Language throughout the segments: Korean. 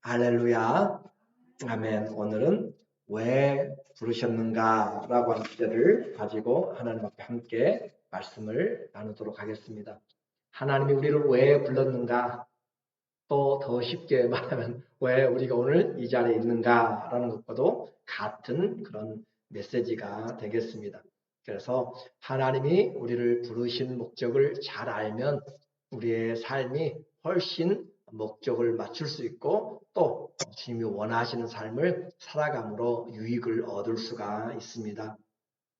할렐루야. 아멘. 오늘은 왜 부르셨는가 라고 하는 주제를 가지고 하나님 앞에 함께 말씀을 나누도록 하겠습니다. 하나님이 우리를 왜 불렀는가, 또 더 쉽게 말하면 왜 우리가 오늘 이 자리에 있는가 라는 것과도 같은 그런 메시지가 되겠습니다. 그래서 하나님이 우리를 부르신 목적을 잘 알면 우리의 삶이 훨씬 목적을 맞출 수 있고, 또 주님이 원하시는 삶을 살아감으로 유익을 얻을 수가 있습니다.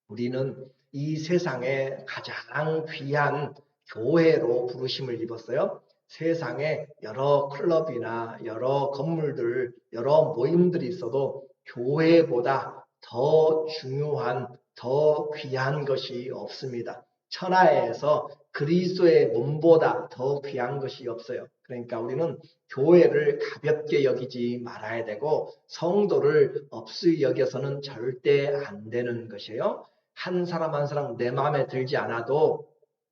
우리는 이 세상에 가장 귀한 교회로 부르심을 입었어요. 세상에 여러 클럽이나 여러 건물들, 여러 모임들이 있어도 교회보다 더 중요한, 더 귀한 것이 없습니다. 천하에서 그리스도의 몸보다 더 귀한 것이 없어요. 그러니까 우리는 교회를 가볍게 여기지 말아야 되고, 성도를 업수히 여겨서는 절대 안 되는 것이에요. 한 사람 한 사람 내 마음에 들지 않아도,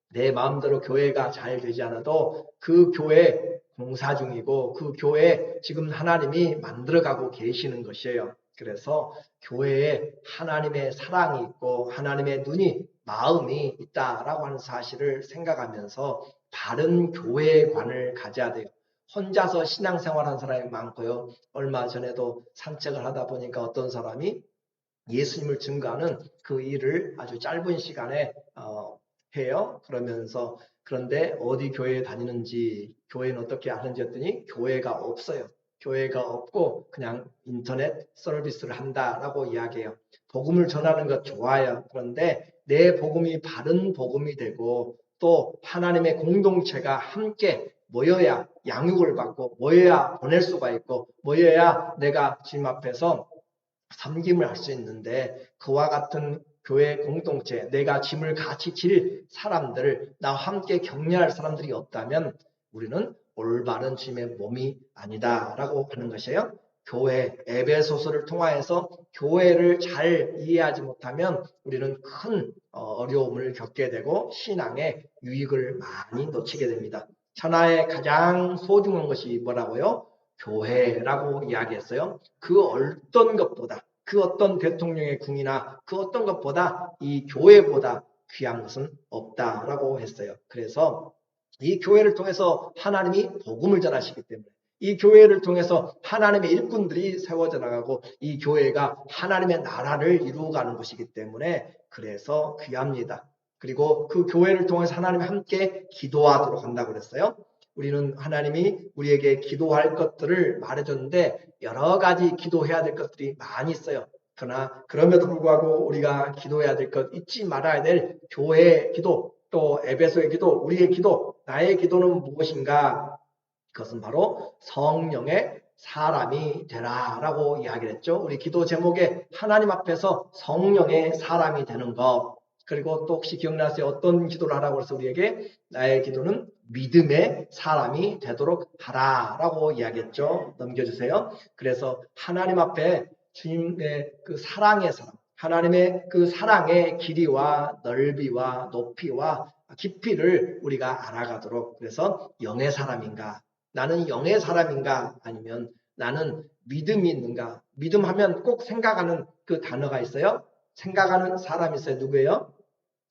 내 마음대로 교회가 잘 되지 않아도 그 교회 공사 중이고, 그 교회 지금 하나님이 만들어가고 계시는 것이에요. 그래서 교회에 하나님의 사랑이 있고 하나님의 눈이, 마음이 있다라고 하는 사실을 생각하면서 바른 교회관을 가져야 돼요. 혼자서 신앙생활하는 사람이 많고요. 얼마 전에도 산책을 하다 보니까 어떤 사람이 예수님을 증거하는 그 일을 아주 짧은 시간에 해요. 그러면서 그런데 어디 교회에 다니는지, 교회는 어떻게 하는지 했더니 교회가 없어요. 교회가 없고 그냥 인터넷 서비스를 한다라고 이야기해요. 복음을 전하는 것 좋아요. 그런데 내 복음이 바른 복음이 되고, 또 하나님의 공동체가 함께 모여야 양육을 받고, 모여야 보낼 수가 있고, 모여야 내가 주님 앞에서 섬김을 할 수 있는데, 그와 같은 교회 공동체, 내가 짐을 같이 질 사람들, 나와 함께 격려할 사람들이 없다면 우리는 올바른 주님의 몸이 아니다라고 하는 것이에요. 교회, 에베소서를 통하여서 교회를 잘 이해하지 못하면 우리는 큰 어려움을 겪게 되고 신앙의 유익을 많이 놓치게 됩니다. 천하의 가장 소중한 것이 뭐라고요? 교회라고 이야기했어요. 그 어떤 것보다, 그 어떤 대통령의 궁이나 그 어떤 것보다 이 교회보다 귀한 것은 없다라고 했어요. 그래서 이 교회를 통해서 하나님이 복음을 전하시기 때문에, 이 교회를 통해서 하나님의 일꾼들이 세워져 나가고, 이 교회가 하나님의 나라를 이루어가는 것이기 때문에 그래서 귀합니다. 그리고 그 교회를 통해서 하나님이 함께 기도하도록 한다고 그랬어요. 우리는 하나님이 우리에게 기도할 것들을 말해줬는데 여러 가지 기도해야 될 것들이 많이 있어요. 그러나 그럼에도 불구하고 우리가 기도해야 될 것, 잊지 말아야 될 교회의 기도, 또 에베소의 기도, 우리의 기도, 나의 기도는 무엇인가? 그것은 바로 성령의 사람이 되라라고 이야기를 했죠. 우리 기도 제목에 하나님 앞에서 성령의 사람이 되는 것. 그리고 또 혹시 기억나세요? 어떤 기도를 하라고 해서 우리에게 나의 기도는 믿음의 사람이 되도록 하라라고 이야기했죠. 넘겨주세요. 그래서 하나님 앞에 주님의 그 사랑의 사람, 하나님의 그 사랑의 길이와 넓이와 높이와 깊이를 우리가 알아가도록, 그래서 영의 사람인가, 나는 영의 사람인가, 아니면 나는 믿음이 있는가. 믿음하면 꼭 생각하는 그 단어가 있어요. 생각하는 사람이 있어요. 누구예요?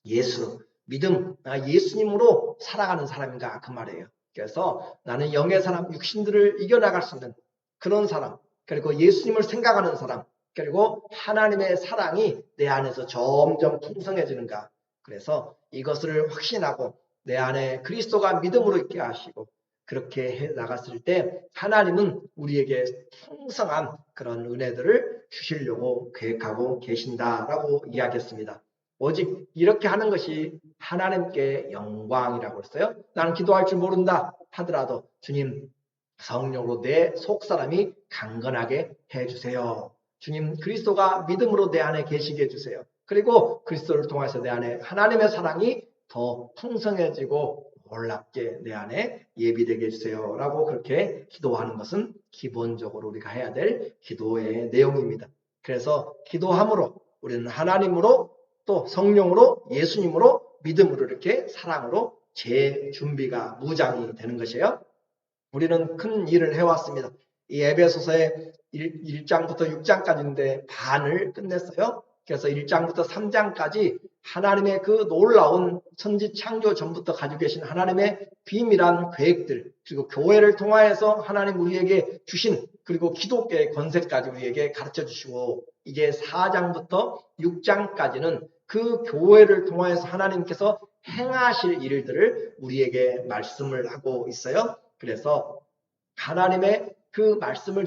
예수. 믿음, 예수님으로 살아가는 사람인가, 그 말이에요. 그래서 나는 영의 사람, 육신들을 이겨나갈 수 있는 그런 사람, 그리고 예수님을 생각하는 사람, 그리고 하나님의 사랑이 내 안에서 점점 풍성해지는가. 그래서 이것을 확신하고 내 안에 그리스도가 믿음으로 있게 하시고, 그렇게 해 나갔을 때 하나님은 우리에게 풍성한 그런 은혜들을 주시려고 계획하고 계신다라고 이야기했습니다. 오직 이렇게 하는 것이 하나님께 영광이라고 했어요. 나는 기도할 줄 모른다 하더라도 주님, 성령으로 내 속사람이 강건하게 해주세요. 주님, 그리스도가 믿음으로 내 안에 계시게 해주세요. 그리고 그리스도를 통해서 내 안에 하나님의 사랑이 더 풍성해지고 놀랍게 내 안에 예비되게 해주세요 라고 그렇게 기도하는 것은 기본적으로 우리가 해야 될 기도의 내용입니다. 그래서 기도함으로 우리는 하나님으로, 또 성령으로, 예수님으로, 믿음으로, 이렇게 사랑으로 재준비가, 무장이 되는 것이에요. 우리는 큰 일을 해왔습니다. 이 에베소서의 1장부터 6장까지인데 반을 끝냈어요. 그래서 1장부터 3장까지 하나님의 그 놀라운 천지 창조 전부터 가지고 계신 하나님의 비밀한 계획들, 그리고 교회를 통하여서 하나님 우리에게 주신, 그리고 기독교의 권세까지 우리에게 가르쳐 주시고, 이제 4장부터 6장까지는 그 교회를 통하여서 하나님께서 행하실 일들을 우리에게 말씀을 하고 있어요. 그래서 하나님의 그 말씀을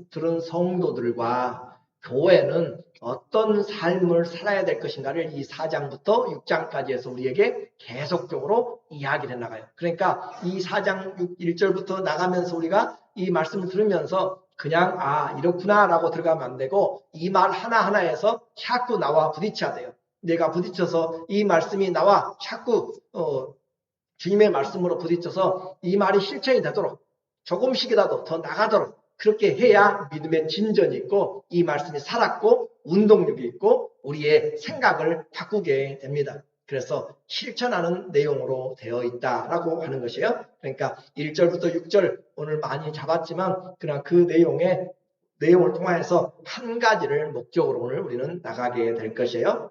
들은 성도들과 교회는 어떤 삶을 살아야 될 것인가를 이 4장부터 6장까지 해서 우리에게 계속적으로 이야기를 해나가요. 그러니까 이 4장 1절부터 나가면서 우리가 이 말씀을 들으면서 그냥 이렇구나 라고 들어가면 안 되고, 이 말 하나하나에서 자꾸 나와 부딪혀야 돼요. 내가 부딪혀서 이 말씀이 나와 자꾸 주님의 말씀으로 부딪혀서 이 말이 실천이 되도록, 조금씩이라도 더 나가도록 그렇게 해야 믿음의 진전이 있고, 이 말씀이 살았고 운동력이 있고 우리의 생각을 바꾸게 됩니다. 그래서 실천하는 내용으로 되어 있다라고 하는 것이에요. 그러니까 1절부터 6절 오늘 많이 잡았지만, 그냥 그 내용을 통해서 한 가지를 목적으로 오늘 우리는 나가게 될 것이에요.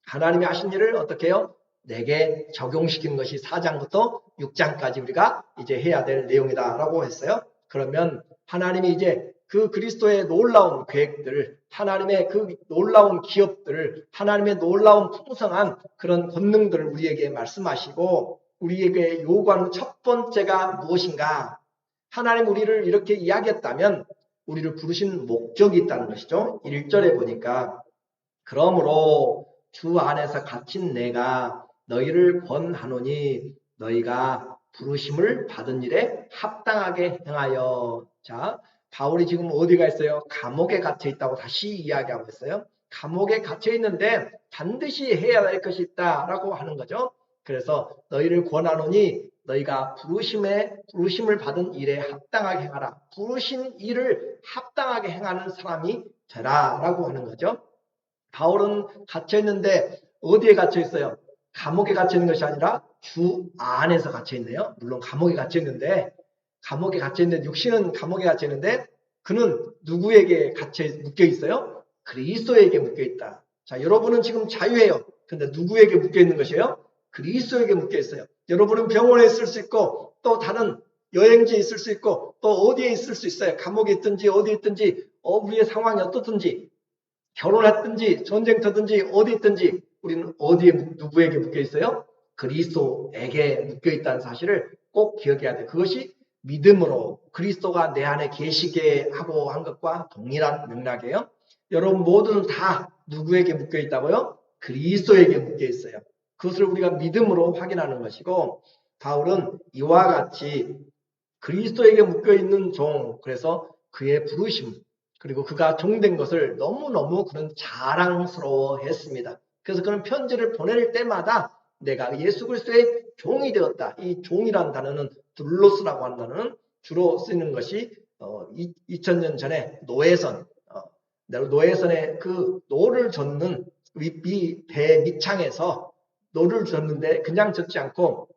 하나님이 하신 일을 어떻게 해요? 내게 적용시킨 것이 4장부터 6장까지 우리가 이제 해야 될 내용이다라고 했어요. 그러면 하나님이 이제 그 그리스도의 놀라운 계획들, 하나님의 그 놀라운 기업들, 하나님의 놀라운 풍성한 그런 권능들을 우리에게 말씀하시고, 우리에게 요구하는 첫 번째가 무엇인가? 하나님 우리를 이렇게 이야기했다면 우리를 부르신 목적이 있다는 것이죠. 1절에 보니까, 그러므로 주 안에서 갇힌 내가 너희를 권하노니 너희가 부르심을 받은 일에 합당하게 행하여. 자, 바울이 지금 어디가 있어요? 감옥에 갇혀 있다고 다시 이야기하고 있어요. 감옥에 갇혀 있는데 반드시 해야 할 것이 있다라고 하는 거죠. 그래서 너희를 권하노니 너희가 부르심을 받은 일에 합당하게 행하라. 부르신 일을 합당하게 행하는 사람이 되라라고 하는 거죠. 바울은 갇혀 있는데 어디에 갇혀 있어요? 감옥에 갇혀 있는 것이 아니라 주 안에서 갇혀 있네요. 물론 감옥에 갇혀 있는데, 육신은 감옥에 갇혀 있는데 그는 누구에게 묶여 있어요? 그리스도에게 묶여 있다. 자, 여러분은 지금 자유해요. 근데 누구에게 묶여 있는 것이에요? 그리스도에게 묶여 있어요. 여러분은 병원에 있을 수 있고, 또 다른 여행지에 있을 수 있고, 또 어디에 있을 수 있어요. 감옥에 있든지 어디에 있든지, 우리의 상황이 어떻든지, 결혼했든지 전쟁터든지 어디 있든지 우리는 어디에 누구에게 묶여 있어요? 그리스도에게 묶여 있다는 사실을 꼭 기억해야 돼요. 그것이 믿음으로 그리스도가 내 안에 계시게 하고 한 것과 동일한 맥락이에요. 여러분 모두는 다 누구에게 묶여 있다고요? 그리스도에게 묶여 있어요. 그것을 우리가 믿음으로 확인하는 것이고, 바울은 이와 같이 그리스도에게 묶여 있는 종, 그래서 그의 부르심, 그리고 그가 종된 것을 너무너무 그런 자랑스러워 했습니다. 그래서 그런 편지를 보낼 때마다 내가 예수 그리스도의 종이 되었다. 이 종이라는 단어는 둘로스라고 하는 단어는 주로 쓰는 것이 2000년 전에 노예선에 그 노를 젓는 배 밑창에서 노를 젓는데, 그냥 젓지 않고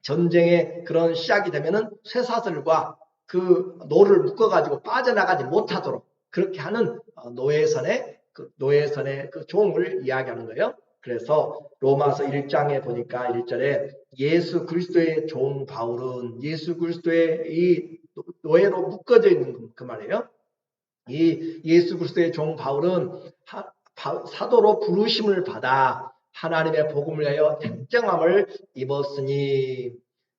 전쟁의 그런 시작이 되면은 쇠사슬과 그 노를 묶어가지고 빠져나가지 못하도록 그렇게 하는 노예선의 그 종을 이야기하는 거예요. 그래서 로마서 1장에 보니까 1절에 예수 그리스도의 종 바울은, 예수 그리스도의 이 노예로 묶어져 있는 그 말이에요. 이 예수 그리스도의 종 바울은 사도로 부르심을 받아 하나님의 복음을 위하여 택정함을 입었으니,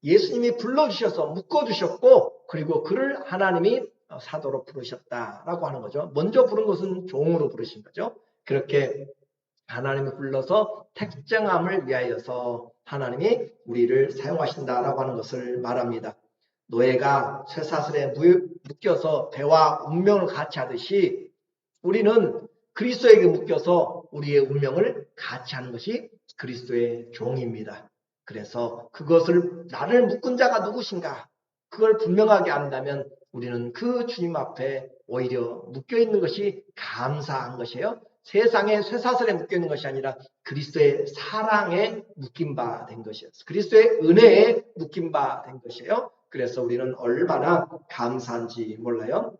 예수님이 불러주셔서 묶어주셨고, 그리고 그를 하나님이 사도로 부르셨다라고 하는 거죠. 먼저 부른 것은 종으로 부르신 거죠. 그렇게 하나님이 불러서 택정함을 위하여서 하나님이 우리를 사용하신다라고 하는 것을 말합니다. 노예가 쇠사슬에 묶여서 배와 운명을 같이 하듯이 우리는 그리스도에게 묶여서 우리의 운명을 같이 하는 것이 그리스도의 종입니다. 그래서 그것을, 나를 묶은 자가 누구신가, 그걸 분명하게 안다면 우리는 그 주님 앞에 오히려 묶여 있는 것이 감사한 것이에요. 세상의 쇠사슬에 묶여 있는 것이 아니라 그리스도의 사랑에 묶인 바 된 것이에요. 그리스도의 은혜에 묶인 바 된 것이에요. 그래서 우리는 얼마나 감사한지 몰라요.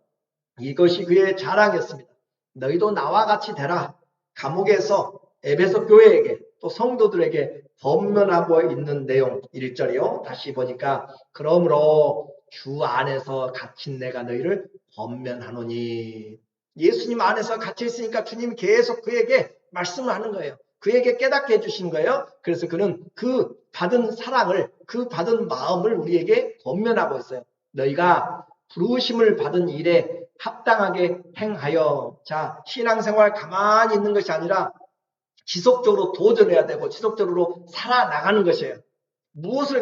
이것이 그의 자랑이었습니다. 너희도 나와 같이 되라. 감옥에서 에베소 교회에게 또 성도들에게 권면하고 있는 내용 1절이요. 다시 보니까 그러므로 주 안에서 갇힌 내가 너희를 권면하노니. 예수님 안에서 갇혀 있으니까 주님이 계속 그에게 말씀을 하는 거예요. 그에게 깨닫게 해주신 거예요. 그래서 그는 그 받은 사랑을, 그 받은 마음을 우리에게 권면하고 있어요. 너희가 부르심을 받은 일에 합당하게 행하여. 자, 신앙생활 가만히 있는 것이 아니라 지속적으로 도전해야 되고 지속적으로 살아나가는 것이에요. 무엇을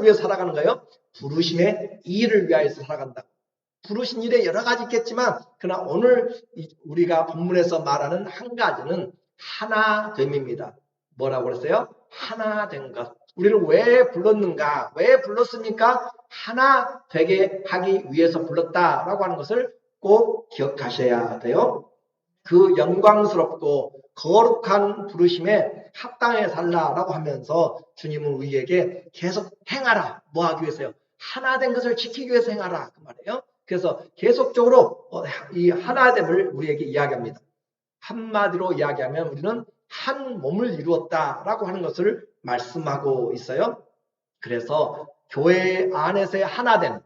위해 살아가는 거예요? 부르심의 일을 위하여서 살아간다. 부르신 일에 여러 가지 있겠지만 그러나 오늘 우리가 본문에서 말하는 한 가지는 하나됨입니다. 뭐라고 그랬어요? 하나된 것. 우리를 왜 불렀는가? 왜 불렀습니까? 하나 되게 하기 위해서 불렀다라고 하는 것을 꼭 기억하셔야 돼요. 그 영광스럽고 거룩한 부르심에 합당해 살라라고 하면서 주님은 우리에게 계속 행하라. 뭐 하기 위해서요? 하나된 것을 지키기 위해서 행하라. 그 말이에요. 그래서 계속적으로 이 하나됨을 우리에게 이야기합니다. 한마디로 이야기하면 우리는 한 몸을 이루었다라고 하는 것을 말씀하고 있어요. 그래서 교회 안에서의 하나됨,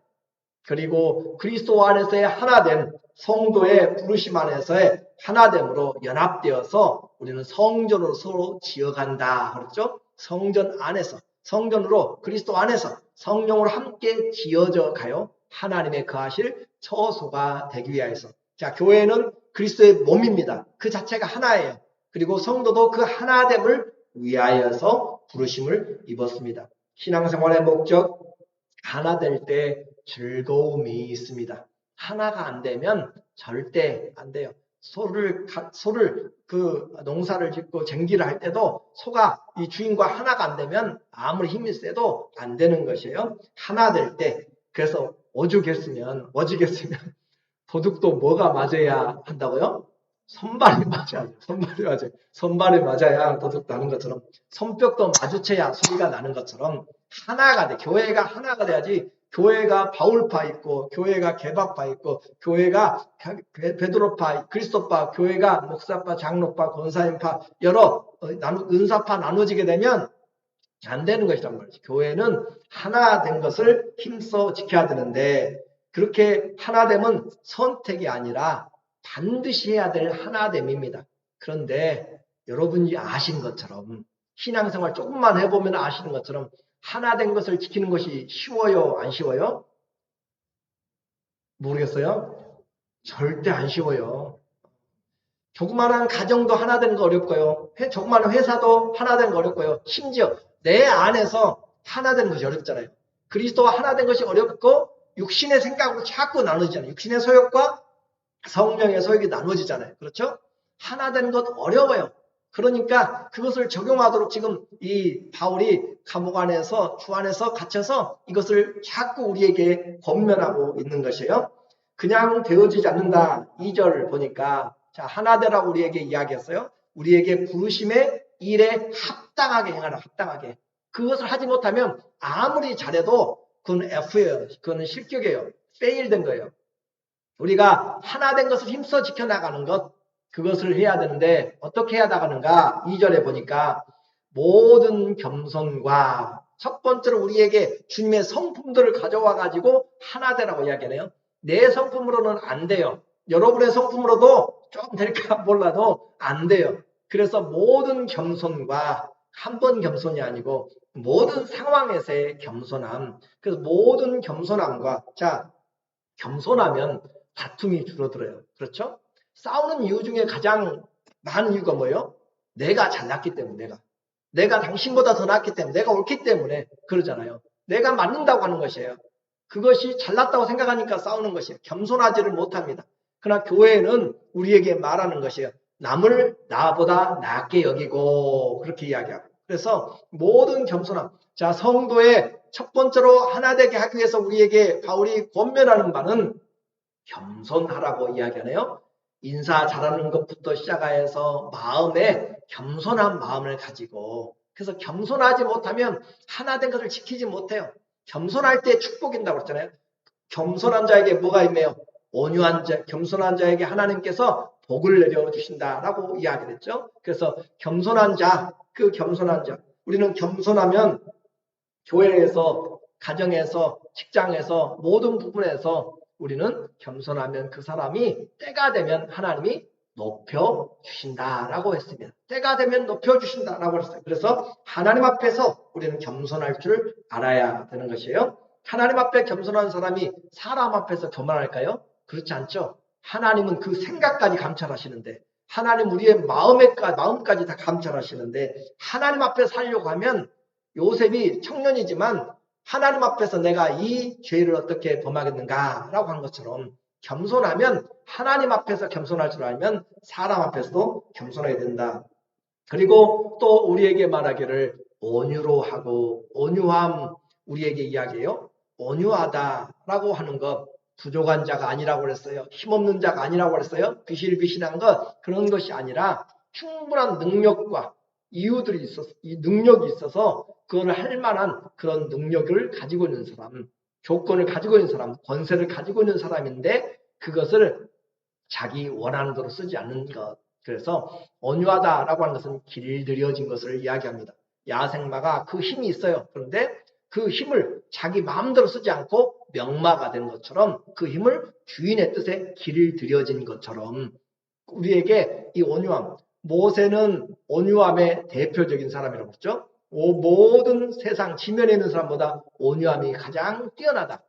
그리고 그리스도 안에서의 하나됨, 성도의 부르심 안에서의 하나됨으로 연합되어서 우리는 성전으로 서로 지어간다. 그렇죠? 성전 안에서, 성전으로 그리스도 안에서 성령으로 함께 지어져 가요. 하나님의 거하실 처소가 되기 위하여서. 자, 교회는 그리스도의 몸입니다. 그 자체가 하나예요. 그리고 성도도 그 하나됨을 위하여서 부르심을 입었습니다. 신앙생활의 목적, 하나 될 때 즐거움이 있습니다. 하나가 안 되면 절대 안 돼요. 소를 그 농사를 짓고 쟁기를 할 때도 소가 이 주인과 하나가 안 되면 아무리 힘이 세도 안 되는 것이에요. 하나 될 때. 그래서 오죽했으면 도둑도 뭐가 맞아야 한다고요? 손발이 맞아야 손발이 맞아요. 손발이 맞아야 도둑도 하는 것처럼 손뼉도 마주쳐야 소리가 나는 것처럼 하나가 돼. 교회가 하나가 돼야지. 교회가 바울파 있고 교회가 개박파 있고 교회가 베드로파, 그리스도파, 교회가 목사파, 장로파, 권사님파 여러 은사파 나눠지게 되면 안 되는 것이란 말이죠. 교회는 하나 된 것을 힘써 지켜야 되는데 그렇게 하나됨은 선택이 아니라 반드시 해야 될 하나됨입니다. 그런데 여러분이 아신 것처럼 신앙생활 조금만 해보면 아시는 것처럼 하나된 것을 지키는 것이 쉬워요? 안 쉬워요? 모르겠어요? 절대 안 쉬워요. 조그마한 가정도 하나 되는 거 어렵고요. 조그마한 회사도 하나 되는 거 어렵고요. 심지어 내 안에서 하나 되는 것이 어렵잖아요. 그리스도와 하나 된 것이 어렵고 육신의 생각으로 자꾸 나누잖아요. 육신의 소욕과 성령의 소욕이 나눠지잖아요. 그렇죠? 하나 되는 것 어려워요. 그러니까 그것을 적용하도록 지금 이 바울이 감옥 안에서 주 안에서 갇혀서 이것을 자꾸 우리에게 권면하고 있는 것이에요. 그냥 되어지지 않는다. 2절 보니까 자, 하나 되라고 우리에게 이야기했어요. 우리에게 부르심의 일에 합당하게 행하라. 합당하게. 그것을 하지 못하면 아무리 잘해도 그건 F예요. 그건 실격이에요. 페일된 거예요. 우리가 하나 된 것을 힘써 지켜나가는 것, 그것을 해야 되는데 어떻게 해야 나가는가? 2절에 보니까 모든 겸손과 첫 번째로 우리에게 주님의 성품들을 가져와 가지고 하나 되라고 이야기하네요. 내 성품으로는 안 돼요. 여러분의 성품으로도 조금 될까 몰라도 안 돼요. 그래서 모든 겸손과 한 번 겸손이 아니고 모든 상황에서의 겸손함. 그래서 모든 겸손함과 자, 겸손하면 다툼이 줄어들어요. 그렇죠? 싸우는 이유 중에 가장 많은 이유가 뭐예요? 내가 잘났기 때문에 내가 당신보다 더 낫기 때문에 내가 옳기 때문에 그러잖아요. 내가 맞는다고 하는 것이에요. 그것이 잘났다고 생각하니까 싸우는 것이에요. 겸손하지를 못합니다. 그러나 교회는 우리에게 말하는 것이에요. 남을 나보다 낫게 여기고 그렇게 이야기하고 그래서 모든 겸손함 자 성도의 첫 번째로 하나 되게 하기 위해서 우리에게 바울이 권면하는 바는 겸손하라고 이야기하네요. 인사 잘하는 것부터 시작해서 마음에 겸손한 마음을 가지고 그래서 겸손하지 못하면 하나 된 것을 지키지 못해요. 겸손할 때 축복인다고 그랬잖아요. 겸손한 자에게 뭐가 있네요? 온유한 자, 겸손한 자에게 하나님께서 복을 내려주신다라고 이야기를 했죠. 그래서 겸손한 자, 그 겸손한 자. 우리는 겸손하면 교회에서, 가정에서, 직장에서, 모든 부분에서 우리는 겸손하면 그 사람이 때가 되면 하나님이 높여주신다라고 했습니다. 때가 되면 높여주신다라고 했어요. 그래서 하나님 앞에서 우리는 겸손할 줄 알아야 되는 것이에요. 하나님 앞에 겸손한 사람이 사람 앞에서 교만할까요? 그렇지 않죠. 하나님은 그 생각까지 감찰하시는데, 하나님 우리의 마음까지 다 감찰하시는데, 하나님 앞에 살려고 하면 요셉이 청년이지만 하나님 앞에서 내가 이 죄를 어떻게 범하겠는가라고 한 것처럼 겸손하면, 하나님 앞에서 겸손할 줄 알면 사람 앞에서도 겸손해야 된다. 그리고 또 우리에게 말하기를 온유로 하고, 온유함 우리에게 이야기해요. 온유하다라고 하는 것, 부족한 자가 아니라고 그랬어요. 힘없는 자가 아니라고 그랬어요. 비실비실한 것, 그런 것이 아니라 충분한 능력과 이유들이 있어서, 이 능력이 있어서 그걸 할 만한 그런 능력을 가지고 있는 사람, 조건을 가지고 있는 사람, 권세를 가지고 있는 사람인데 그것을 자기 원하는 대로 쓰지 않는 것. 그래서 온유하다라고 하는 것은 길들여진 것을 이야기합니다. 야생마가 그 힘이 있어요. 그런데 그 힘을 자기 마음대로 쓰지 않고 명마가 된 것처럼, 그 힘을 주인의 뜻에 길들여진 것처럼 우리에게 이 온유함, 모세는 온유함의 대표적인 사람이라고 했죠. 모든 세상 지면에 있는 사람보다 온유함이 가장 뛰어나다.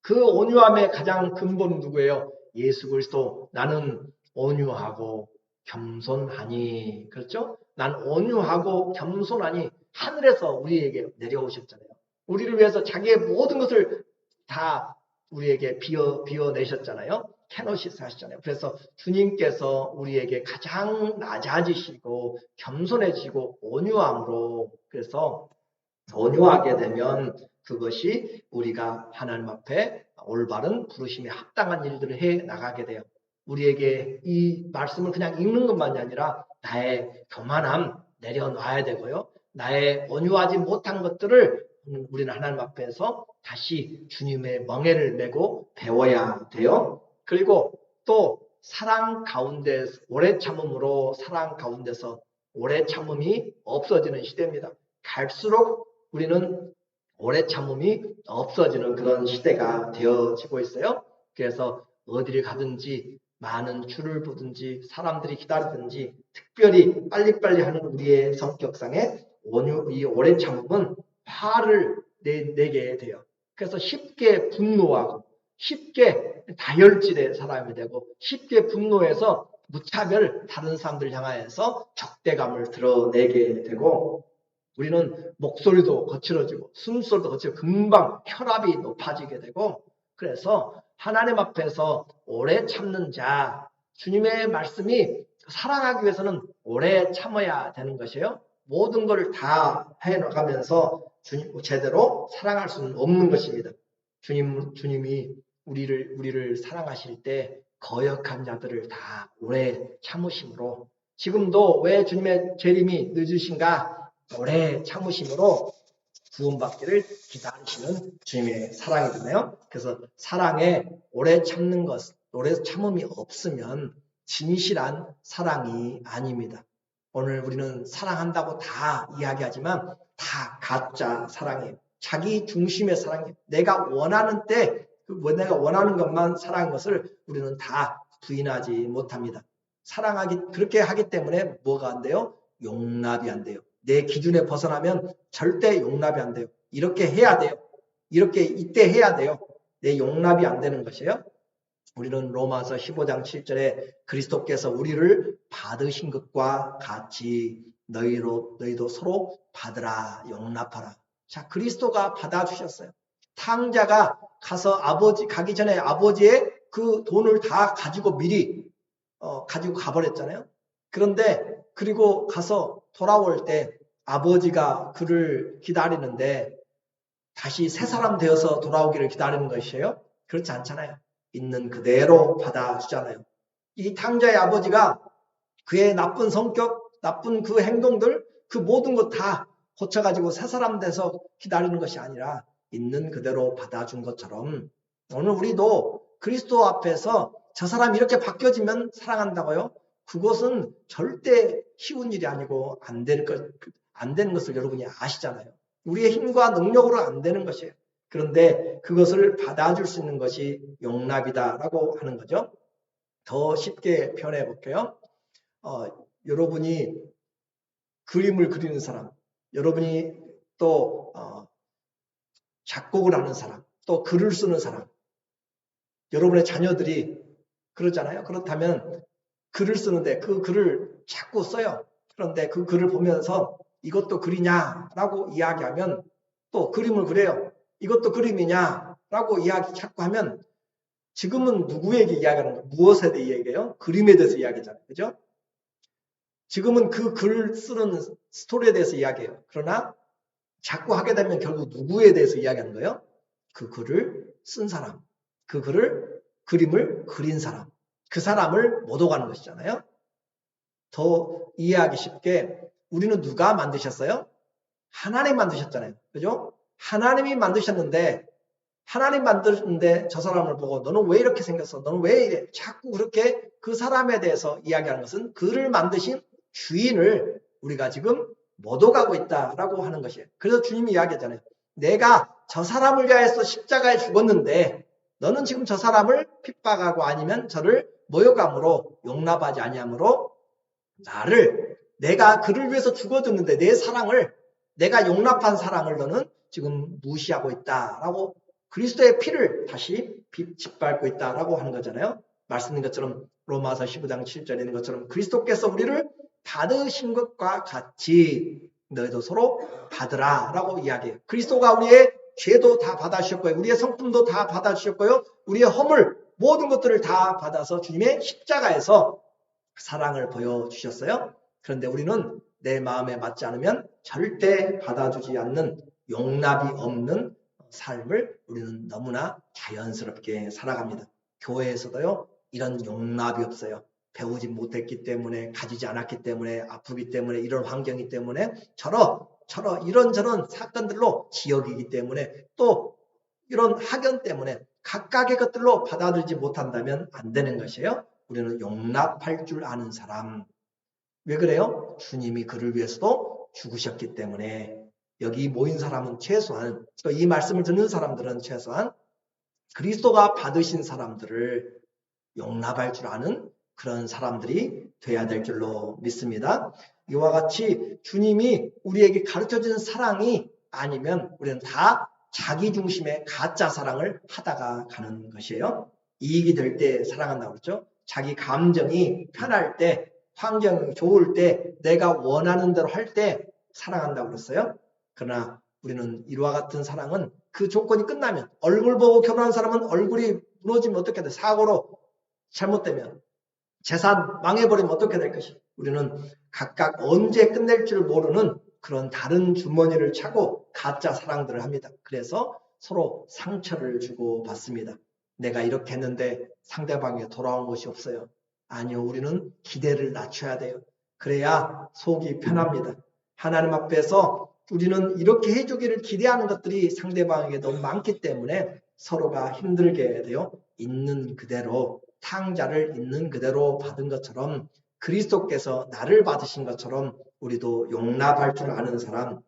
그 온유함의 가장 근본은 누구예요? 예수 그리스도. 나는 온유하고 겸손하니. 그렇죠? 난 온유하고 겸손하니. 하늘에서 우리에게 내려오셨잖아요. 우리를 위해서 자기의 모든 것을 다 우리에게 비워내셨잖아요. 캐노시스 하시잖아요. 그래서 주님께서 우리에게 가장 낮아지시고 겸손해지고 온유함으로, 그래서 온유하게 되면 그것이 우리가 하나님 앞에 올바른 부르심에 합당한 일들을 해 나가게 돼요. 우리에게 이 말씀을 그냥 읽는 것만이 아니라 나의 교만함 내려놔야 되고요. 나의 온유하지 못한 것들을 우리는 하나님 앞에서 다시 주님의 멍에를 메고 배워야 돼요. 그리고 또 사랑 가운데, 오래 참음으로 사랑 가운데서 오래 참음이 없어지는 시대입니다. 갈수록 우리는 오래 참음이 없어지는 그런 시대가 되어지고 있어요. 그래서 어디를 가든지 많은 줄을 보든지 사람들이 기다리든지 특별히 빨리빨리 하는 우리의 성격상에 이 오래 참음은 화를 내게 돼요. 그래서 쉽게 분노하고 쉽게 다혈질의 사람이 되고 쉽게 분노해서 무차별 다른 사람들 향하여서 적대감을 드러내게 되고, 우리는 목소리도 거칠어지고 숨소리도 거칠어지고 금방 혈압이 높아지게 되고, 그래서 하나님 앞에서 오래 참는 자, 주님의 말씀이 사랑하기 위해서는 오래 참아야 되는 것이에요. 모든 것을 다 해나가면서 주님 제대로 사랑할 수는 없는 것입니다. 주님이 우리를 사랑하실 때 거역한 자들을 다 오래 참으심으로, 지금도 왜 주님의 재림이 늦으신가? 오래 참으심으로 구원받기를 기다리시는 주님의 사랑이잖아요. 그래서 사랑에 오래 참는 것, 오래 참음이 없으면 진실한 사랑이 아닙니다. 오늘 우리는 사랑한다고 다 이야기하지만 다 가짜 사랑이에요. 자기 중심의 사랑이에요. 내가 원하는 때, 내가 원하는 것만 사랑인 것을 우리는 다 부인하지 못합니다. 그렇게 하기 때문에 뭐가 안 돼요? 용납이 안 돼요. 내 기준에 벗어나면 절대 용납이 안 돼요. 이렇게 해야 돼요. 이때 해야 돼요. 내 용납이 안 되는 것이에요. 우리는 로마서 15장 7절에 그리스도께서 우리를 받으신 것과 같이 너희도 서로 받으라, 용납하라. 자, 그리스도가 받아주셨어요. 탕자가 가기 전에 아버지의 그 돈을 다 가지고 미리 가지고 가버렸잖아요. 그런데 그리고 가서 돌아올 때 아버지가 그를 기다리는데 다시 새 사람 되어서 돌아오기를 기다리는 것이에요? 그렇지 않잖아요. 있는 그대로 받아주잖아요. 이 탕자의 아버지가 그의 나쁜 성격, 나쁜 그 행동들, 그 모든 것 다 고쳐가지고 새 사람 돼서 기다리는 것이 아니라 있는 그대로 받아준 것처럼 오늘 우리도 그리스도 앞에서 저 사람이 이렇게 바뀌어지면 사랑한다고요? 그것은 절대 쉬운 일이 아니고 안 되는 것을 여러분이 아시잖아요. 우리의 힘과 능력으로 안 되는 것이에요. 그런데 그것을 받아줄 수 있는 것이 용납이다라고 하는 거죠. 더 쉽게 표현해 볼게요. 여러분이 그림을 그리는 사람, 여러분이 또 작곡을 하는 사람, 또 글을 쓰는 사람, 여러분의 자녀들이 그러잖아요. 그렇다면 글을 쓰는데 그 글을 자꾸 써요. 그런데 그 글을 보면서 이것도 글이냐라고 이야기하면 또 그림을 그려요. 이것도 그림이냐라고 이야기 자꾸 하면 지금은 누구에게 이야기하는 거예요? 무엇에 대해 이야기해요? 그림에 대해서 이야기잖아요. 그죠? 지금은 그 글 쓰는 스토리에 대해서 이야기해요. 그러나 자꾸 하게 되면 결국 누구에 대해서 이야기하는 거예요? 그 글을 쓴 사람, 그 그림을 그린 사람, 그 사람을 못 오가는 것이잖아요. 더 이해하기 쉽게 우리는 누가 만드셨어요? 하나님 만드셨잖아요. 그죠? 하나님이 만드셨는데 하나님 만드는데 저 사람을 보고 너는 왜 이렇게 생겼어? 너는 왜 이래? 자꾸 그렇게 그 사람에 대해서 이야기하는 것은 그를 만드신 주인을 우리가 지금 못 오가고 있다라고 하는 것이에요. 그래서 주님이 이야기하잖아요. 내가 저 사람을 위하여서 십자가에 죽었는데 너는 지금 저 사람을 핍박하고 아니면 저를 모욕함으로 용납하지 아니함으로 나를 내가 그를 위해서 죽어줬는데 내 사랑을 내가 용납한 사랑을 너는 지금 무시하고 있다라고 그리스도의 피를 다시 짓밟고 있다라고 하는 거잖아요. 말씀인 것처럼 로마서 15장 7절에 있는 것처럼 그리스도께서 우리를 받으신 것과 같이 너희도 서로 받으라라고 이야기해요. 그리스도가 우리의 죄도 다 받아주셨고요. 우리의 성품도 다 받아주셨고요. 우리의 허물 모든 것들을 다 받아서 주님의 십자가에서 사랑을 보여주셨어요. 그런데 우리는 내 마음에 맞지 않으면 절대 받아주지 않는 용납이 없는 삶을 우리는 너무나 자연스럽게 살아갑니다. 교회에서도요, 이런 용납이 없어요. 배우지 못했기 때문에, 가지지 않았기 때문에, 아프기 때문에, 이런 환경이기 때문에, 이런저런 사건들로 지역이기 때문에, 또 이런 학연 때문에 각각의 것들로 받아들이지 못한다면 안 되는 것이에요. 우리는 용납할 줄 아는 사람. 왜 그래요? 주님이 그를 위해서도 죽으셨기 때문에 여기 모인 사람은 최소한 또 이 말씀을 듣는 사람들은 최소한 그리스도가 받으신 사람들을 용납할 줄 아는 그런 사람들이 돼야 될 줄로 믿습니다. 이와 같이 주님이 우리에게 가르쳐주는 사랑이 아니면 우리는 다 자기 중심의 가짜 사랑을 하다가 가는 것이에요. 이익이 될 때 사랑한다고 그랬죠. 자기 감정이 편할 때, 환경이 좋을 때, 내가 원하는 대로 할 때 사랑한다고 그랬어요. 그러나 우리는 이와 같은 사랑은 그 조건이 끝나면 얼굴 보고 결혼한 사람은 얼굴이 무너지면 어떻게 돼? 사고로 잘못되면 재산 망해버리면 어떻게 될 것이? 우리는 각각 언제 끝낼 줄 모르는 그런 다른 주머니를 차고 가짜 사랑들을 합니다. 그래서 서로 상처를 주고 받습니다. 내가 이렇게 했는데 상대방에 돌아온 것이 없어요. 아니요, 우리는 기대를 낮춰야 돼요. 그래야 속이 편합니다. 하나님 앞에서 우리는 이렇게 해주기를 기대하는 것들이 상대방에게 너무 많기 때문에 서로가 힘들게 돼요. 있는 그대로 탕자를 있는 그대로 받은 것처럼 그리스도께서 나를 받으신 것처럼 우리도 용납할 줄 아는 사람.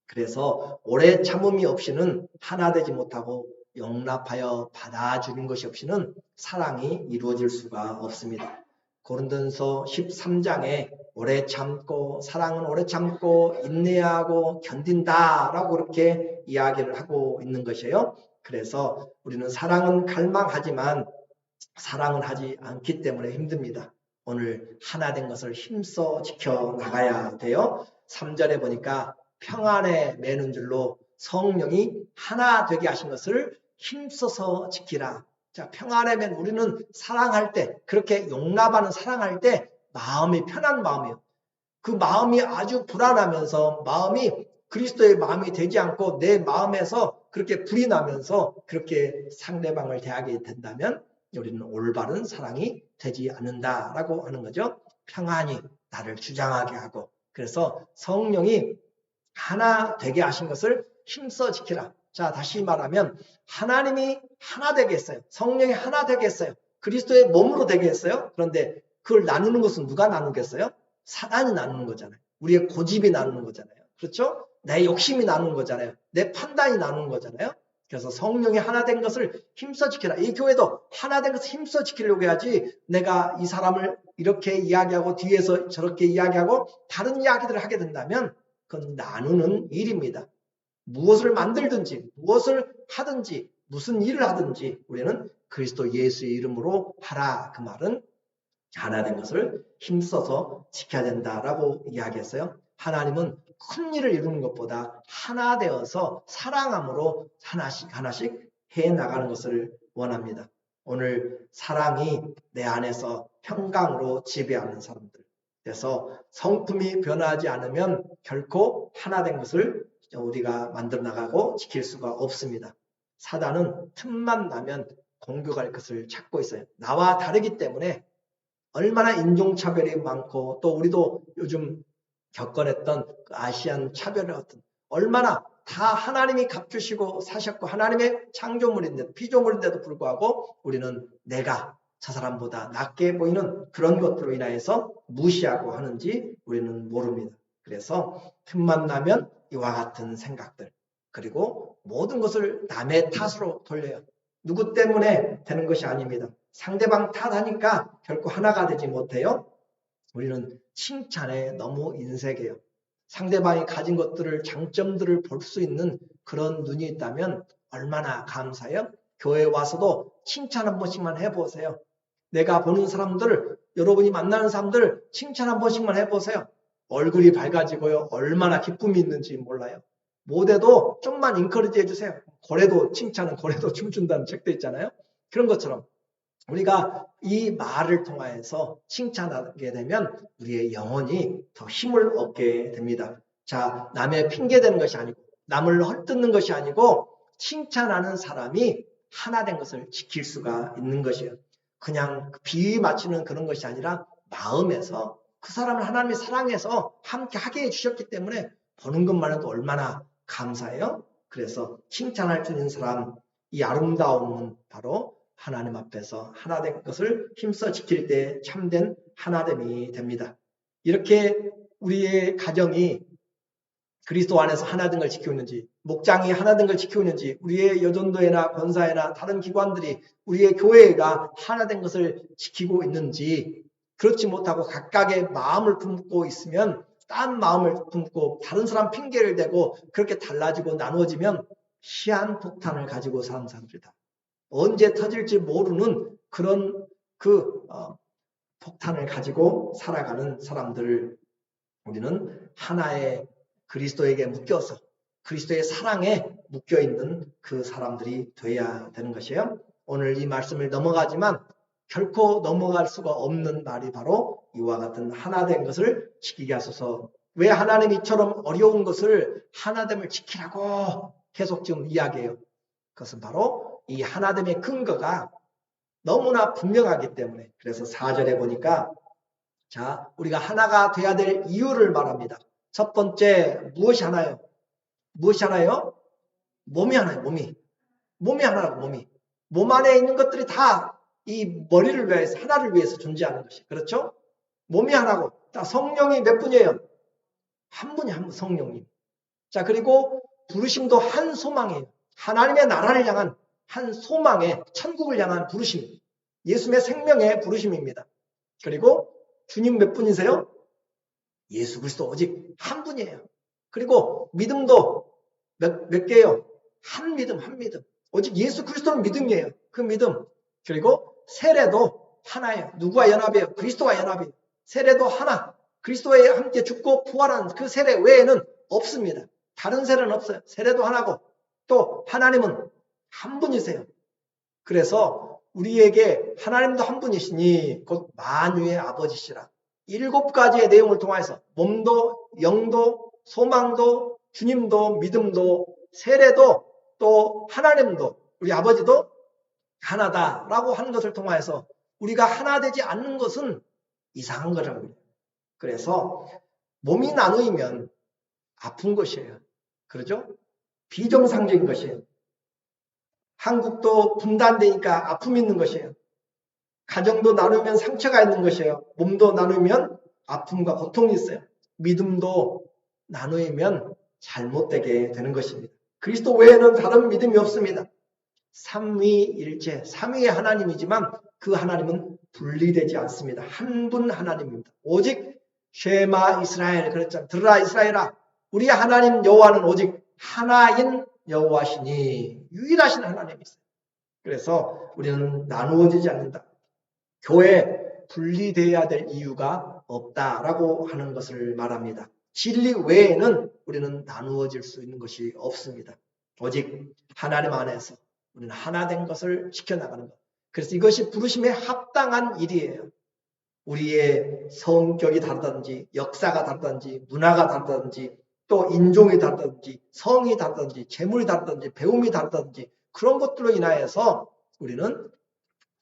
그래서 오래 참음이 없이는 하나 되지 못하고 용납하여 받아주는 것이 없이는 사랑이 이루어질 수가 없습니다. 고린도전서 13장에 오래 참고 사랑은 오래 참고 인내하고 견딘다라고 그렇게 이야기를 하고 있는 것이에요. 그래서 우리는 사랑은 갈망하지만 사랑은 하지 않기 때문에 힘듭니다. 오늘 하나 된 것을 힘써 지켜나가야 돼요. 3절에 보니까 평안에 매는 줄로 성령이 하나 되게 하신 것을 힘써서 지키라. 자, 평안에 맨 우리는 사랑할 때, 그렇게 용납하는 사랑할 때 마음이 편한 마음이에요. 그 마음이 아주 불안하면서 마음이 그리스도의 마음이 되지 않고 내 마음에서 그렇게 불이 나면서 그렇게 상대방을 대하게 된다면 우리는 올바른 사랑이 되지 않는다라고 하는 거죠. 평안히 나를 주장하게 하고 그래서 성령이 하나 되게 하신 것을 힘써 지키라. 자, 다시 말하면 하나님이 하나 되게 했어요. 성령이 하나 되게 했어요. 그리스도의 몸으로 되게 했어요. 그런데 그걸 나누는 것은 누가 나누겠어요? 사단이 나누는 거잖아요. 우리의 고집이 나누는 거잖아요. 그렇죠? 내 욕심이 나누는 거잖아요. 내 판단이 나누는 거잖아요. 그래서 성령이 하나 된 것을 힘써 지키라. 이 교회도 하나 된 것을 힘써 지키려고 해야지 내가 이 사람을 이렇게 이야기하고 뒤에서 저렇게 이야기하고 다른 이야기들을 하게 된다면 그건 나누는 일입니다. 무엇을 만들든지 무엇을 하든지 무슨 일을 하든지 우리는 그리스도 예수의 이름으로 하라. 그 말은 하나 된 것을 힘써서 지켜야 된다라고 이야기했어요. 하나님은 큰 일을 이루는 것보다 하나 되어서 사랑함으로 하나씩 하나씩 해나가는 것을 원합니다. 오늘 사랑이 내 안에서 평강으로 지배하는 사람들. 그래서 성품이 변하지 않으면 결코 하나 된 것을 우리가 만들어 나가고 지킬 수가 없습니다. 사단은 틈만 나면 공격할 것을 찾고 있어요. 나와 다르기 때문에 얼마나 인종차별이 많고 또 우리도 요즘 겪어냈던 그 아시안 차별의 어떤 얼마나 다 하나님이 값주시고 사셨고 하나님의 창조물인데도 피조물인데도 불구하고 우리는 내가 저 사람보다 낫게 보이는 그런 것들로 인하여서 무시하고 하는지 우리는 모릅니다. 그래서 틈만 나면 이와 같은 생각들 그리고 모든 것을 남의 탓으로 돌려요. 누구 때문에 되는 것이 아닙니다. 상대방 탓하니까 결코 하나가 되지 못해요. 우리는 칭찬에 너무 인색해요. 상대방이 가진 것들을 장점들을 볼 수 있는 그런 눈이 있다면 얼마나 감사해요. 교회에 와서도 칭찬 한 번씩만 해보세요. 내가 보는 사람들, 여러분이 만나는 사람들 칭찬 한 번씩만 해보세요. 얼굴이 밝아지고요. 얼마나 기쁨이 있는지 몰라요. 모대도 좀만 인커리지 해주세요. 고래도 칭찬은 고래도 춤춘다는 책도 있잖아요. 그런 것처럼 우리가 이 말을 통하여서 칭찬하게 되면 우리의 영혼이 더 힘을 얻게 됩니다. 자, 남의 핑계대는 것이 아니고 남을 헐뜯는 것이 아니고 칭찬하는 사람이 하나 된 것을 지킬 수가 있는 것이에요. 그냥 비위 맞추는 그런 것이 아니라 마음에서 그 사람을 하나님이 사랑해서 함께 하게 해주셨기 때문에 보는 것만으로도 얼마나 감사해요. 그래서 칭찬할 수 있는 사람, 이 아름다움은 바로 하나님 앞에서 하나 된 것을 힘써 지킬 때 참된 하나됨이 됩니다. 이렇게 우리의 가정이 그리스도 안에서 하나 된 걸 지키고 있는지, 목장이 하나 된 걸 지키고 있는지, 우리의 여전도회나 권사회나 다른 기관들이 우리의 교회가 하나 된 것을 지키고 있는지, 그렇지 못하고 각각의 마음을 품고 있으면 딴 마음을 품고 다른 사람 핑계를 대고 그렇게 달라지고 나누어지면 희한 폭탄을 가지고 사는 사람들이다. 언제 터질지 모르는 그런 폭탄을 가지고 살아가는 사람들을 우리는 하나의 그리스도에게 묶여서 그리스도의 사랑에 묶여있는 그 사람들이 돼야 되는 것이에요. 오늘 이 말씀을 넘어가지만 결코 넘어갈 수가 없는 말이 바로 이와 같은 하나된 것을 지키게 하소서. 왜 하나님이 이처럼 어려운 것을 하나됨을 지키라고 계속 지금 이야기해요. 그것은 바로 이 하나됨의 근거가 너무나 분명하기 때문에. 그래서 4절에 보니까 자, 우리가 하나가 돼야 될 이유를 말합니다. 첫 번째, 무엇이 하나요? 무엇이 하나요? 몸이 하나요, 몸이. 몸이 하나라고, 몸이. 몸 안에 있는 것들이 다 이 머리를 위해서, 하나를 위해서 존재하는 것이. 그렇죠? 몸이 하나고, 자, 성령이 몇 분이에요? 한 분이 한 분, 성령님. 자, 그리고 부르심도 한 소망이에요. 하나님의 나라를 향한 한 소망의 천국을 향한 부르심. 예수님의 생명의 부르심입니다. 그리고 주님 몇 분이세요? 예수 그리스도 오직 한 분이에요. 그리고 믿음도 몇 개예요? 한 믿음, 한 믿음. 오직 예수 그리스도는 믿음이에요. 그 믿음. 그리고 세례도 하나예요. 누구와 연합이에요? 그리스도와 연합이에요. 세례도 하나. 그리스도와 함께 죽고 부활한 그 세례 외에는 없습니다. 다른 세례는 없어요. 세례도 하나고 또 하나님은 한 분이세요. 그래서 우리에게 하나님도 한 분이시니 곧 만유의 아버지시라. 7가지의 내용을 통해서 몸도 영도 소망도 주님도 믿음도 세례도 또 하나님도 우리 아버지도 하나다라고 하는 것을 통해서 우리가 하나 되지 않는 것은 이상한 거라고요. 그래서 몸이 나누면 아픈 것이에요. 그렇죠? 비정상적인 것이에요. 한국도 분단되니까 아픔이 있는 것이에요. 가정도 나누면 상처가 있는 것이에요. 몸도 나누면 아픔과 고통이 있어요. 믿음도 나누면 잘못되게 되는 것입니다. 그리스도 외에는 다른 믿음이 없습니다. 삼위일체, 삼위의 하나님이지만 그 하나님은 분리되지 않습니다. 한 분 하나님입니다. 오직 쉐마 이스라엘, 그랬잖아요. 들으라 이스라엘아, 우리 하나님 여호와는 오직 하나인 여호와시니, 유일하신 하나님이세요. 그래서 우리는 나누어지지 않는다. 교회 분리되어야 될 이유가 없다라고 하는 것을 말합니다. 진리 외에는 우리는 나누어질 수 있는 것이 없습니다. 오직 하나님 안에서 우리는 하나 된 것을 지켜나가는 것. 그래서 이것이 부르심에 합당한 일이에요. 우리의 성격이 다르든지 역사가 다르든지 문화가 다르든지 또 인종이 다르든지 성이 다르든지 재물이 다르든지 배움이 다르든지 그런 것들로 인하여서 우리는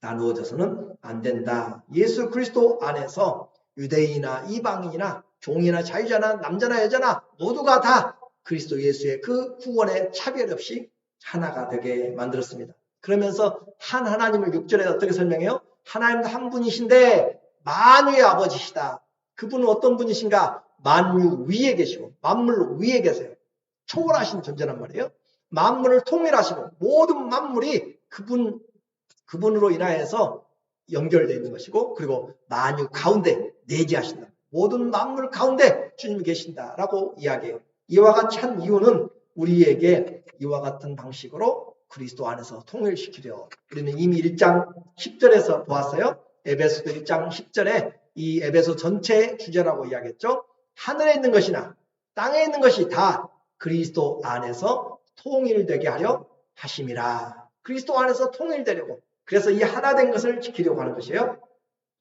나누어져서는 안 된다. 예수 그리스도 안에서 유대인이나 이방인이나 종이나 자유자나 남자나 여자나 모두가 다 그리스도 예수의 그 구원의 차별 없이 하나가 되게 만들었습니다. 그러면서 한 하나님을 6절에 어떻게 설명해요? 하나님도 한 분이신데 만유의 아버지시다. 그분은 어떤 분이신가? 만유 위에 계시고 만물 위에 계세요. 초월하신 존재란 말이에요. 만물을 통일하시고 모든 만물이 그분으로 인하여서 연결되어 있는 것이고, 그리고 만유 가운데 내재하신다. 모든 만물 가운데 주님이 계신다라고 이야기해요. 이와 같이 한 이유는 우리에게 이와 같은 방식으로 그리스도 안에서 통일시키려. 우리는 이미 1장 10절에서 보았어요. 에베소서 1장 10절에 이 에베소 전체 주제라고 이야기했죠. 하늘에 있는 것이나 땅에 있는 것이 다 그리스도 안에서 통일되게 하려 하심이라. 그리스도 안에서 통일되려고. 그래서 이 하나 된 것을 지키려고 하는 것이에요.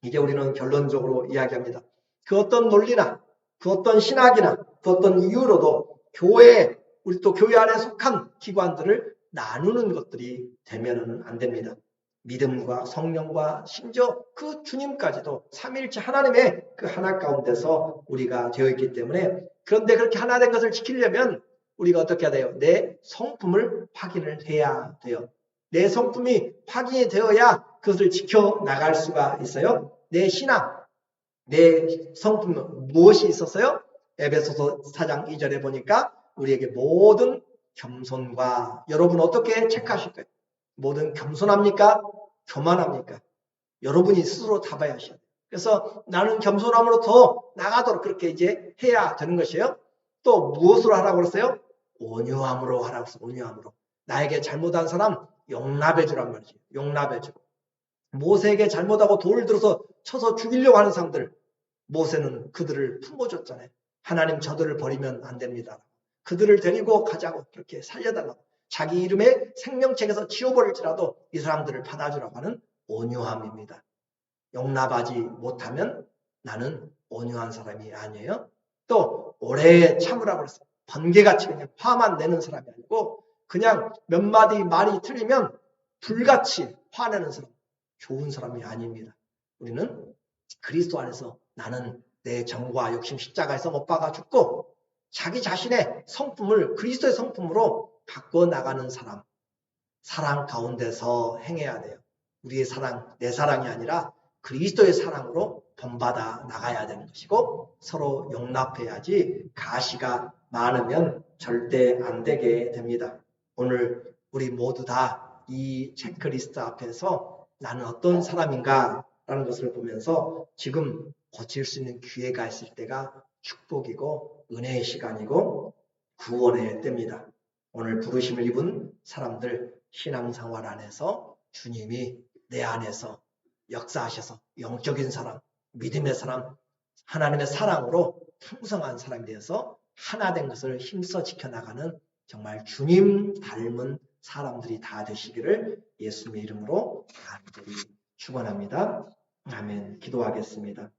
이제 우리는 결론적으로 이야기합니다. 그 어떤 논리나 그 어떤 신학이나 그 어떤 이유로도 교회, 우리 또 교회 안에 속한 기관들을 나누는 것들이 되면은 안 됩니다. 믿음과 성령과 심지어 그 주님까지도 삼위일체 하나님의 그 하나 가운데서 우리가 되어 있기 때문에, 그런데 그렇게 하나 된 것을 지키려면 우리가 어떻게 해야 돼요? 내 성품을 확인을 해야 돼요. 내 성품이 확인이 되어야 그것을 지켜나갈 수가 있어요. 내 신앙, 내 성품은 무엇이 있었어요? 에베소서 4장 2절에 보니까 우리에게 모든 겸손과, 여러분 어떻게 체크하실 거예요? 모든 겸손합니까? 교만합니까? 여러분이 스스로 답해야 하셔야 돼요. 그래서 나는 겸손함으로 더 나가도록 그렇게 이제 해야 되는 것이에요. 또 무엇으로 하라고 그랬어요? 온유함으로 하라고 했어요. 온유함으로. 나에게 잘못한 사람 용납해 주란 말이지. 용납해 주. 모세에게 잘못하고 돌을 들어서 쳐서 죽이려고 하는 사람들, 모세는 그들을 품어줬잖아요. 하나님 저들을 버리면 안 됩니다. 그들을 데리고 가자고, 그렇게 살려달라고. 자기 이름의 생명책에서 지워버릴지라도 이 사람들을 받아주라고 하는 온유함입니다. 용납하지 못하면 나는 온유한 사람이 아니에요. 또 오래 참으라고 그랬어요. 번개같이 그냥 화만 내는 사람이 아니고, 그냥 몇 마디 말이 틀리면 불같이 화내는 사람, 좋은 사람이 아닙니다. 우리는 그리스도 안에서 나는 내 정과 욕심 십자가에서 못 박아 죽고 자기 자신의 성품을 그리스도의 성품으로 바꿔 나가는 사람, 사랑 가운데서 행해야 돼요. 우리의 사랑, 내 사랑이 아니라 그리스도의 사랑으로 본받아 나가야 되는 것이고, 서로 용납해야지 가시가 많으면 절대 안 되게 됩니다. 오늘 우리 모두 다 이 체크리스트 앞에서 나는 어떤 사람인가 라는 것을 보면서 지금 고칠 수 있는 기회가 있을 때가 축복이고 은혜의 시간이고 구원의 때입니다. 오늘 부르심을 입은 사람들, 신앙생활 안에서 주님이 내 안에서 역사하셔서 영적인 사람, 믿음의 사람, 하나님의 사랑으로 풍성한 사람이 되어서 하나 된 것을 힘써 지켜나가는 정말 주님 닮은 사람들이 다 되시기를 예수님의 이름으로 간절히 축원합니다. 아멘. 기도하겠습니다.